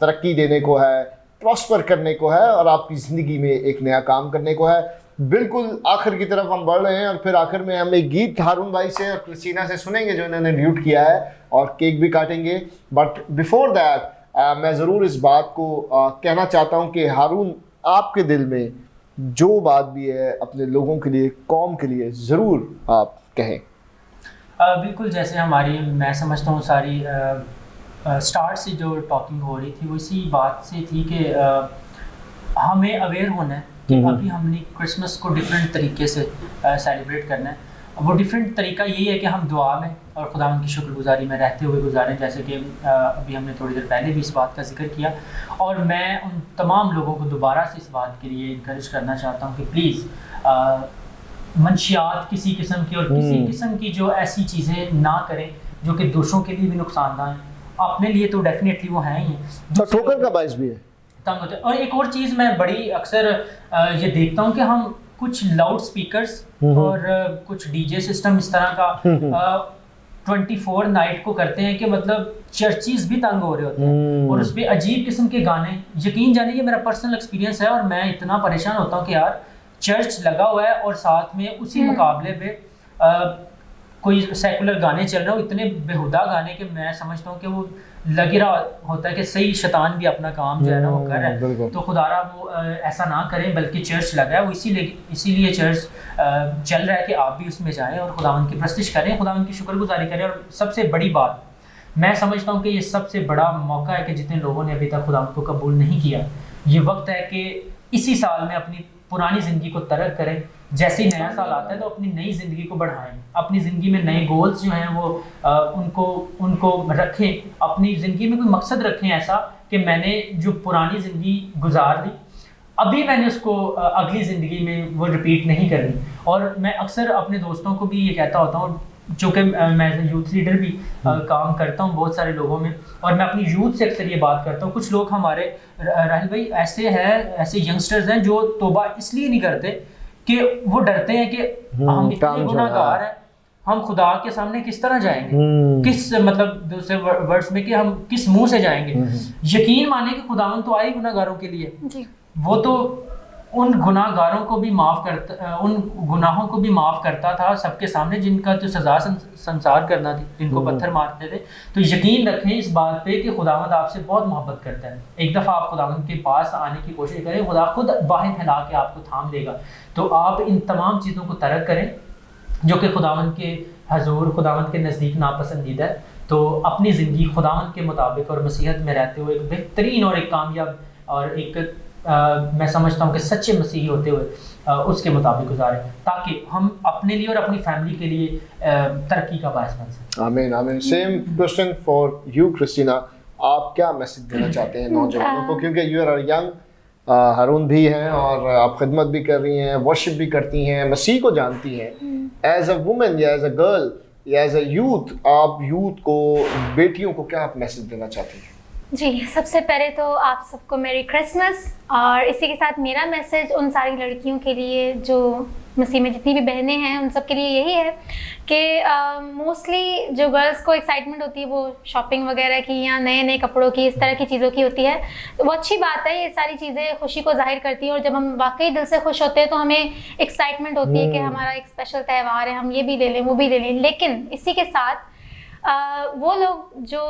तरक्की देने को है, प्रॉस्पर करने को है और आपकी ज़िंदगी में एक नया काम करने को है। बिल्कुल आखिर की तरफ हम बढ़ रहे हैं और फिर आखिर में हम एक गीत हारून भाई से और क्रिस्टीना से सुनेंगे जो इन्होंने ड्यूट किया है और केक भी काटेंगे। बट बिफोर दैट मैं ज़रूर इस बात को कहना चाहता हूं कि हारून, आपके दिल में जो बात भी है अपने लोगों के लिए, कौम के लिए, ज़रूर आप कहें। बिल्कुल, जैसे हमारी, मैं समझता हूँ सारी स्टार्ट से जो टॉकिंग हो रही थी वो इसी बात से थी कि हमें अवेयर होना है कि अभी हमने क्रिसमस को डिफरेंट तरीके से सेलिब्रेट करना है। वो डिफरेंट तरीका यही है कि हम दुआ में और खुदावंद की शुक्रगुजारी में रहते हुए गुजारें, जैसे कि अभी हमने थोड़ी देर पहले भी इस बात का जिक्र किया। और मैं उन तमाम लोगों को दोबारा से इस बात के लिए इनकरेज करना चाहता हूँ कि प्लीज़ मंशियात किसी किस्म की और किसी किस्म की जो ऐसी चीज़ें ना करें जो कि दूसरों के लिए भी नुकसानदायक हैं, अपने लिए तो डेफिनेटली वो हैं ही हैं, तो ठोकर का बायस भी है, तंग होते हैं। और एक और चीज़ मैं बड़ी अक्सर ये देखता हूँ कि हम कुछ लाउड स्पीकर्स और कुछ डीजे सिस्टम इस तरह का 24 नाइट को करते हैं कि मतलब चर्चिज भी तंग हो रहे होते हैं और उस पर अजीब किस्म के गाने, यकीन जानिए मेरा पर्सनल एक्सपीरियंस है और मैं इतना परेशान होता हूँ कि यार चर्च लगा हुआ है और साथ में उसी मुकाबले पे कोई सेकुलर गाने चल रहे हो, इतने बेहुदा गाने कि मैं समझता हूँ कि वो लग ही रहा होता है कि सही शैतान भी अपना काम जो है ना वो कर रहा है। तो खुदारा वो ऐसा ना करें, बल्कि चर्च लगा है वो इसीलिए चर्च चल रहा है कि आप भी उसमें जाएं और खुदावंद की प्रस्तिश करें, खुदावंद की शुक्रगुजारी करें। और सबसे बड़ी बात मैं समझता हूँ कि ये सबसे बड़ा मौका है कि जितने लोगों ने अभी तक खुदावंद को कबूल नहीं किया, ये वक्त है कि इसी साल में अपनी पुरानी ज़िंदगी को तर्क करें। जैसे ही नया साल आता है तो अपनी नई ज़िंदगी को बढ़ाएं, अपनी ज़िंदगी में नए गोल्स जो हैं वो उनको रखें, अपनी ज़िंदगी में कोई मकसद रखें ऐसा कि मैंने जो पुरानी ज़िंदगी गुजार दी अभी मैंने उसको अगली ज़िंदगी में वो रिपीट नहीं करनी। और मैं अक्सर अपने दोस्तों को भी ये कहता होता हूँ, चूँकि मैं एज ए यूथ लीडर भी काम करता हूँ बहुत सारे लोगों में, और मैं अपनी यूथ से अक्सर ये बात करता हूँ। कुछ लोग हमारे राहिल भाई ऐसे यंगस्टर्स हैं जो तौबा इसलिए नहीं करते कि वो डरते हैं कि हम इतने गुनाहगार हैं, हम खुदा के सामने किस तरह जाएंगे, किस मतलब दूसरे वर्ड्स में कि हम किस मुंह से जाएंगे। यकीन माने कि खुदावन तो आए गुनाहगारों के लिए जी। वो तो उन गुनाहगारों को भी माफ़ करता, उन गुनाहों को भी माफ़ करता था सबके सामने जिनका तो सज़ा संसार करना थी, जिनको पत्थर मारते थे। तो यकीन रखें इस बात पे कि खुदावंद आपसे बहुत मोहब्बत करता है। एक दफ़ा आप खुदावंद के पास आने की कोशिश करें, खुदा खुद बाहें फैला के आपको थाम देगा। तो आप इन तमाम चीज़ों को तर्क करें जो कि खुदावंद के हजूर, खुदावंद के नज़दीक नापसंदीदा है। तो अपनी ज़िंदगी खुदावंद के मुताबिक और मसीहत में रहते हुए एक बेहतरीन और एक कामयाब और एक मैं समझता हूँ कि सच्चे मसीही होते हुए उसके मुताबिक गुजारें, ताकि हम अपने लिए और अपनी फैमिली के लिए तरक्की का बायस बन सकें। आमीन आमीन। Same question for you Christina, आप क्या मैसेज देना चाहते हैं नौजवानों को, क्योंकि यू आर यंग, हारून भी हैं और आप खिदमत भी कर रही हैं, वर्शिप भी करती हैं, मसीह को जानती हैं। एज अ वुमेन या एज अ गर्ल या एज अ यूथ, आप यूथ को, बेटियों को क्या आप मैसेज देना चाहती हैं? जी, सबसे पहले तो आप सबको मेरी क्रिसमस, और इसी के साथ मेरा मैसेज उन सारी लड़कियों के लिए जो मसीह में जितनी भी बहनें हैं उन सब के लिए यही है कि मोस्टली जो गर्ल्स को एक्साइटमेंट होती है वो शॉपिंग वगैरह की या नए नए कपड़ों की, इस तरह की चीज़ों की होती है। तो वो अच्छी बात है, ये सारी चीज़ें खुशी को जाहिर करती हैं, और जब हम वाकई दिल से खुश होते हैं तो हमें एक्साइटमेंट होती है कि हमारा एक स्पेशल त्यौहार है, हम ये भी ले लें वो भी ले लें। लेकिन इसी के साथ वो लोग जो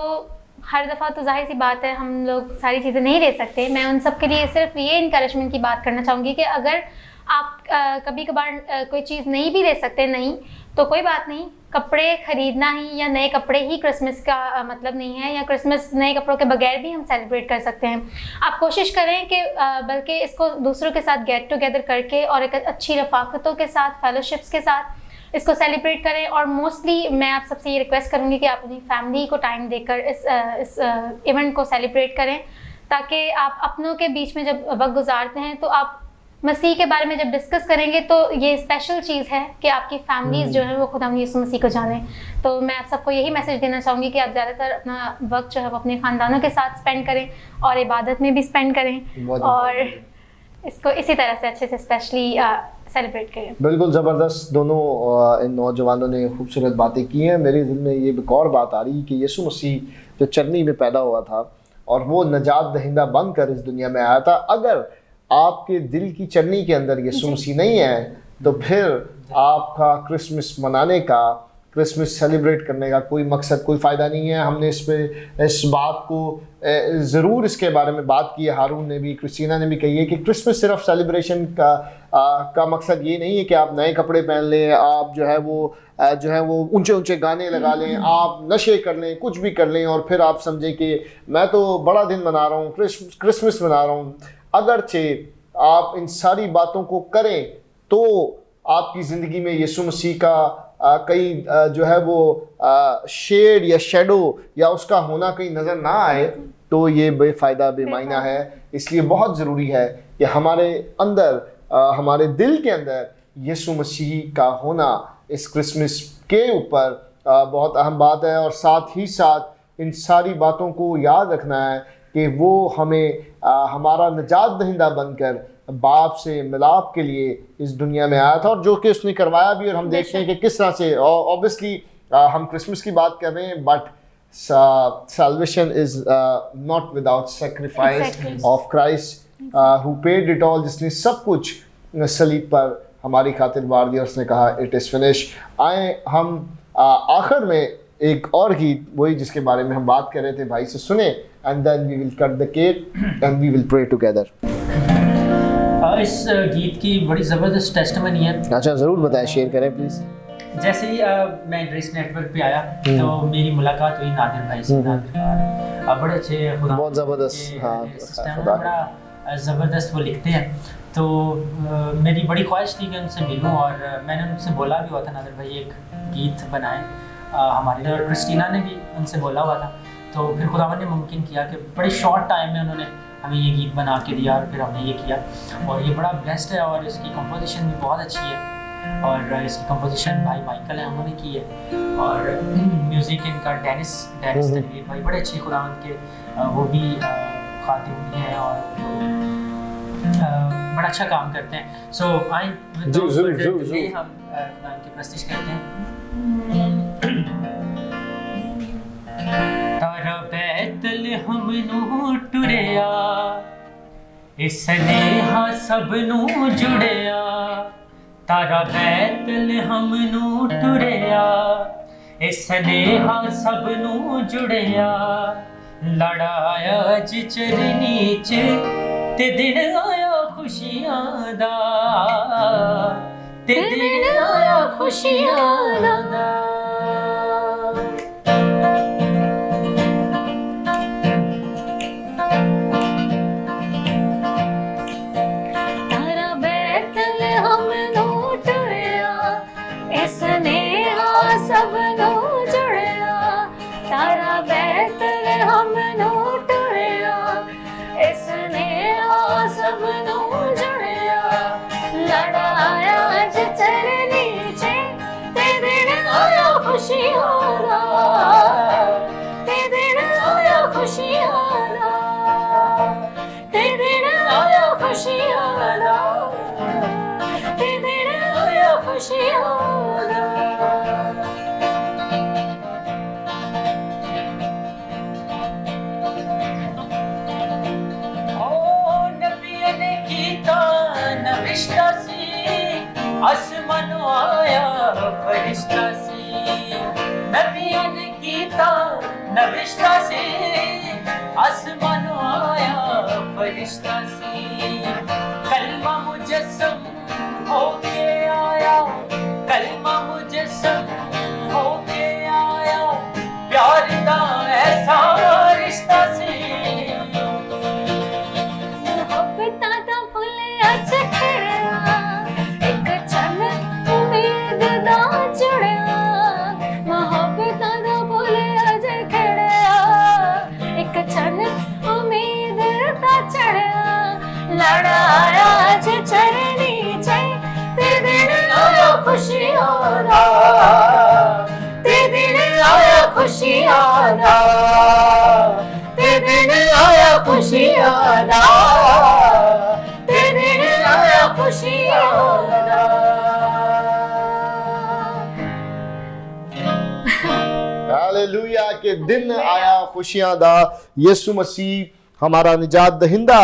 हर दफ़ा, तो जाहिर सी बात है हम लोग सारी चीज़ें नहीं ले सकते, मैं उन सब के लिए सिर्फ ये इनकरेजमेंट की बात करना चाहूँगी कि अगर आप कभी कभार कोई चीज़ नहीं भी ले सकते, नहीं तो कोई बात नहीं, कपड़े ख़रीदना ही या नए कपड़े ही क्रिसमस का मतलब नहीं है, या क्रिसमस नए कपड़ों के बगैर भी हम सेलिब्रेट कर सकते हैं। आप कोशिश करें कि बल्कि इसको दूसरों के साथ गेट टुगेदर करके और एक अच्छी रफ़ाकतों के साथ, फेलोशिप्स के साथ इसको सेलिब्रेट करें। और मोस्टली मैं आप सबसे ये रिक्वेस्ट करूँगी कि आप अपनी फैमिली को टाइम देकर इस इवेंट को सेलिब्रेट करें, ताकि आप अपनों के बीच में जब वक्त गुजारते हैं तो आप मसीह के बारे में जब डिस्कस करेंगे तो ये स्पेशल चीज़ है कि आपकी फैमिलीज़ जो है वो खुदा यीशु मसीह को जाने। तो मैं आप सबको यही मैसेज देना चाहूँगी कि आप ज़्यादातर अपना वक्त जो है वो अपने ख़ानदानों के साथ स्पेंड करें और इबादत में भी स्पेंड करें, और इसको इसी तरह से अच्छे से स्पेशली सेलिब्रेट करें। बिल्कुल ज़बरदस्त, दोनों इन नौजवानों ने खूबसूरत बातें की हैं। मेरे दिल में ये एक और बात आ रही कि यीशु मसीह जो चरनी में पैदा हुआ था और वो नजात दहिंदा बनकर इस दुनिया में आया था, अगर आपके दिल की चरनी के अंदर यीशु मसीह नहीं है तो फिर आपका क्रिसमस मनाने का, क्रिसमस सेलिब्रेट करने का कोई मकसद, कोई फ़ायदा नहीं है। हमने इस बात को ज़रूर इसके बारे में बात की है, हारून ने भी, क्रिस्टीना ने भी कही है कि क्रिसमस सिर्फ सेलिब्रेशन का मकसद ये नहीं है कि आप नए कपड़े पहन लें, आप जो है वो ऊंचे ऊंचे गाने लगा लें, आप नशे कर लें, कुछ भी कर लें और फिर आप समझें कि मैं तो बड़ा दिन मना रहा हूँ, क्रिसमस मना रहा हूँ। अगरचे आप इन सारी बातों को करें तो आपकी ज़िंदगी में यीशु मसीह का कई जो है वो शेड या शेडो या उसका होना कहीं नज़र ना आए, तो ये बेफ़ायदा बेमायना है। इसलिए बहुत ज़रूरी है कि हमारे अंदर, हमारे दिल के अंदर यीशु मसीह का होना इस क्रिसमस के ऊपर बहुत अहम बात है। और साथ ही साथ इन सारी बातों को याद रखना है कि वो हमें हमारा निजात दहिंदा बनकर बाप से मिलाप के लिए इस दुनिया में आया था, और जो कि उसने करवाया भी। और हम देखते हैं कि किस तरह से, ऑब्वियसली हम क्रिसमस की बात कर रहे हैं, but salvation is not without sacrifice of Christ who paid it all, जिसने सब कुछ सलीब पर हमारी खातिर वार दिया। उसने कहा it is finished। आए हम आखिर में एक और गीत, वही जिसके बारे में हम बात कर रहे थे, भाई से सुने, and then we will cut the cake and we will pray together। इस गीत की बड़ी ज़बरदस्त टेस्टिमनी है। अच्छा, ज़रूर बताएं, शेयर करें प्लीज़। जैसे ही मैं ग्रेस नेटवर्क पे आया तो मेरी मुलाकात हुई नादिर भाई से। नादिर बड़े अच्छे, बहुत ज़बरदस्त, हाँ, बड़ा ज़बरदस्त वो लिखते हैं। तो मेरी बड़ी ख्वाहिश थी कि उनसे मिलूं, और मैंने उनसे बोला भी हुआ था, नादिर भाई एक गीत बनाएं हमारे लिए, और क्रिस्टीना ने भी उनसे बोला हुआ था। तो फिर खुदावन ने मुमकिन किया कि बड़े शॉर्ट टाइम में उन्होंने हमें ये गीत बना के दिया, और फिर हमने ये किया, और ये बड़ा बेस्ट है, और इसकी कंपोजिशन भी बहुत अच्छी है। और इसकी कंपोजिशन भाई माइकल है, उन्होंने की है, और म्यूज़िक इनका डेनिस तनवीर भाई, बड़े अच्छे कुरान के वो भी खातिम हैं और बड़ा अच्छा काम करते हैं। सो आई हम कुरान की प्रस्तुति करते हैं। तारा बैतलहम नू टुरिया, इस नेहा सब नू जुड़िया, तारा बैतलहम नू टुरिया, इस नेहा सब नू जुड़िया, लड़ाया ज चरनी च ते दिन आया खुशियां दा, ते दिन आया खुशियां दा। सब नो जुड़िया, तारा बैतलहम नो टुरिया, इसने सब नो जुड़िया, लड़ाया ज चरनी च ते दिन आया खुशियां दा, ते दिन आया खुशियां दा, ते दिन आया खुशियां दा, ते दिन आया खुशियां दा। नविश्ता सी आसमानो आया फरिश्ता सी, नबियों ने कीता नविश्ता सी आसमानो आया फरिश्ता सी, कलमा मुजस्सम होके आया, कलमा मुजस्सम होके आया, प्यार दा ऐसा रिश्ता सी, लड़ाया ज चरनी च ते दिन आया खुशियां दा, ते दिन आया खुशियां दा, ते दिन आया खुशियां दा, ते दिन आया खुशियां दा। हालेलुया के दिन आया खुशियां दा। यीशु मसीह हमारा निजात दहिंदा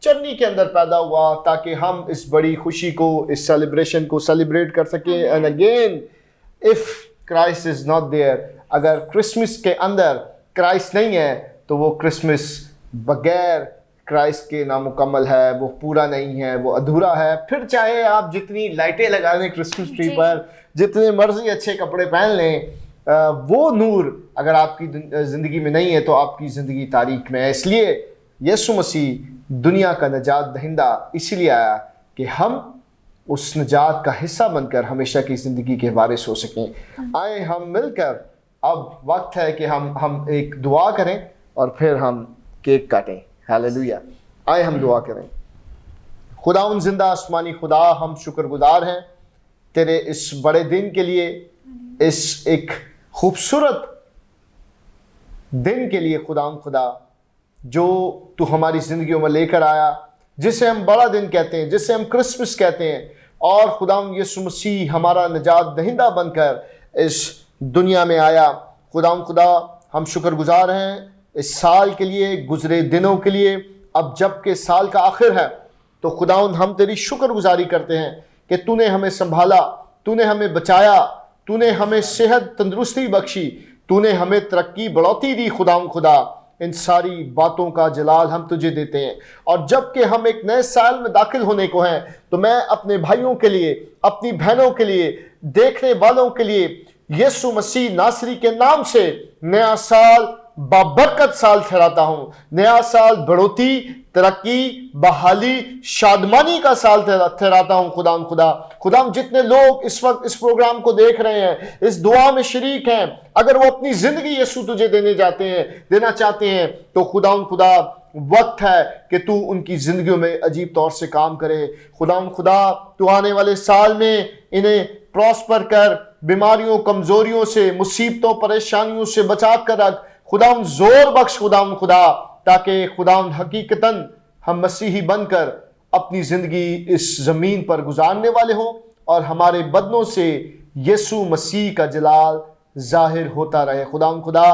चरनी के अंदर पैदा हुआ ताकि हम इस बड़ी खुशी को, इस सेलिब्रेशन को सेलिब्रेट कर सकें। And again if Christ is not there, अगर क्रिसमस के अंदर क्राइस्ट नहीं है तो वो क्रिसमस बगैर क्राइस्ट के नामुकम्मल है, वो पूरा नहीं है, वो अधूरा है। फिर चाहे आप जितनी लाइटें लगा लें क्रिसमस ट्री पर, जितने मर्जी अच्छे कपड़े पहन लें, वो नूर अगर आपकी ज़िंदगी में नहीं है तो आपकी ज़िंदगी तारीक में है। इसलिए यीशु मसीह दुनिया का निजात दहिंदा इसीलिए आया कि हम उस निजात का हिस्सा बनकर हमेशा की ज़िंदगी के वारिस हो सकें। आए हम मिलकर, अब वक्त है कि हम एक दुआ करें और फिर हम केक काटें। हालेलुया। आए हम दुआ करें। खुदाउन जिंदा आसमानी खुदा, हम शुक्रगुजार हैं तेरे इस बड़े दिन के लिए, इस एक खूबसूरत दिन के लिए खुदाउन खुदा, जो तू हमारी ज़िंदगियों में लेकर आया, जिसे हम बड़ा दिन कहते हैं, जिसे हम क्रिसमस कहते हैं। और खुदाम यीशु मसीह हमारा निजात दहिंदा बनकर इस दुनिया में आया। खुदाम खुदा, हम शुक्रगुजार हैं इस साल के लिए, गुजरे दिनों के लिए। अब जब के साल का आखिर है तो खुदाउन हम तेरी शुक्रगुजारी करते हैं कि तूने हमें संभाला, तूने हमें बचाया, तूने हमें सेहत तंदुरुस्ती बख्शी, तूने हमें तरक्की बढ़ोती दी। खुदाउन खुदा, इन सारी बातों का जलाल हम तुझे देते हैं। और जब कि हम एक नए साल में दाखिल होने को हैं तो मैं अपने भाइयों के लिए, अपनी बहनों के लिए, देखने वालों के लिए यीशु मसीह नासरी के नाम से नया साल बाबरकत साल ठहराता हूँ। नया साल बढ़ोती, तरक्की, बहाली, शादमानी का साल ठहराता हूँ। खुदाम खुदा, खुदाम जितने लोग इस वक्त इस प्रोग्राम को देख रहे हैं, इस दुआ में शरीक हैं, अगर वो अपनी ज़िंदगी यीशु तुझे देना चाहते हैं तो खुदाम खुदा वक्त है कि तू उनकी जिंदगियों में अजीब तौर से काम करे। खुदा तू आने वाले साल में इन्हें प्रॉस्पर कर, बीमारियों, कमजोरियों से, मुसीबतों, परेशानियों से बचा कर रख। खुदा जोर बख्श खुदा, ताकि खुदा हकीकतन हम मसीही बनकर अपनी जिंदगी इस जमीन पर गुजारने वाले हों और हमारे बदनों से यीशु मसीह का जलाल जाहिर होता रहे। खुदा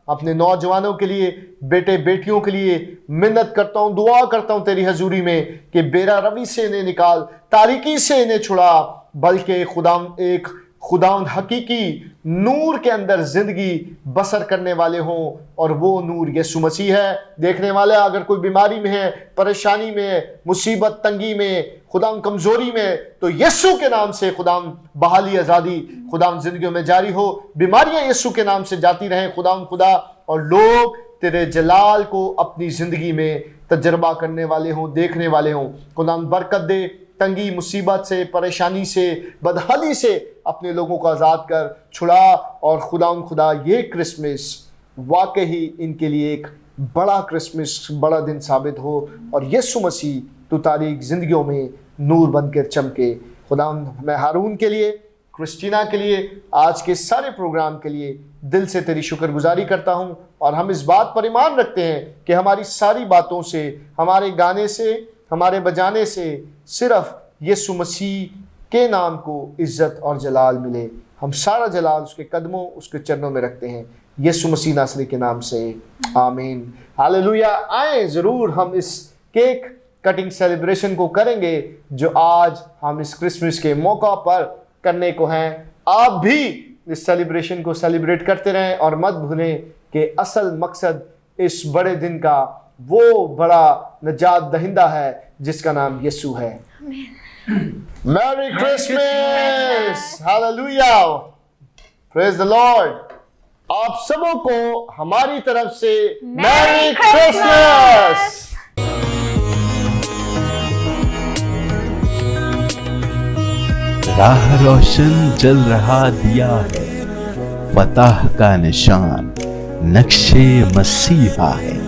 अपने नौजवानों के लिए, बेटे बेटियों के लिए मिन्नत करता हूं, दुआ करता हूं तेरी हजूरी में कि बेरा रवि से इन्हें निकाल, तारीकी से इन्हें छुड़ा, बल्कि एक खुदा हकीकी नूर के अंदर जिंदगी बसर करने वाले हों और वो नूर यीशु मसीह है। देखने वाले अगर कोई बीमारी में है, परेशानी में है, मुसीबत, तंगी में, खुदा कमजोरी में, तो यीशु के नाम से खुदा बहाली, आज़ादी खुदा जिंदगियों में जारी हो। बीमारियां यीशु के नाम से जाती रहें खुदा, और लोग तेरे जलाल को अपनी जिंदगी में तजर्बा करने वाले हों, देखने वाले हों। खुदा बरकत दे, तंगी, मुसीबत से, परेशानी से, बदहाली से अपने लोगों को आज़ाद कर, छुड़ा। और खुदा ये क्रिसमस वाकई ही इनके लिए एक बड़ा क्रिसमस, बड़ा दिन साबित हो और यीशु मसीह तू तारीख जिंदगियों में नूर बनकर चमके। खुदा मैं हारून के लिए, क्रिस्टीना के लिए, आज के सारे प्रोग्राम के लिए दिल से तेरी शुक्रगुजारी करता हूँ और हम इस बात पर ईमान रखते हैं कि हमारी सारी बातों से, हमारे गाने से, हमारे बजाने से सिर्फ यीशु मसीह के नाम को इज्जत और जलाल मिले। हम सारा जलाल उसके कदमों, उसके चरणों में रखते हैं, यीशु मसीह नासरी के नाम से, आमीन, हालेलुया। आए ज़रूर हम इस केक कटिंग सेलिब्रेशन को करेंगे जो आज हम इस क्रिसमस के मौका पर करने को हैं। आप भी इस सेलिब्रेशन को सेलिब्रेट करते रहें और मत भूलें कि असल मकसद इस बड़े दिन का वो बड़ा नजात दहिंदा है जिसका नाम यीशु है। Merry Christmas, hallelujah, praise the Lord. आप सबों को हमारी तरफ से मैरी क्रिसमस। राह रोशन जल रहा दिया है, फतह का निशान नक्शे मसीहा है।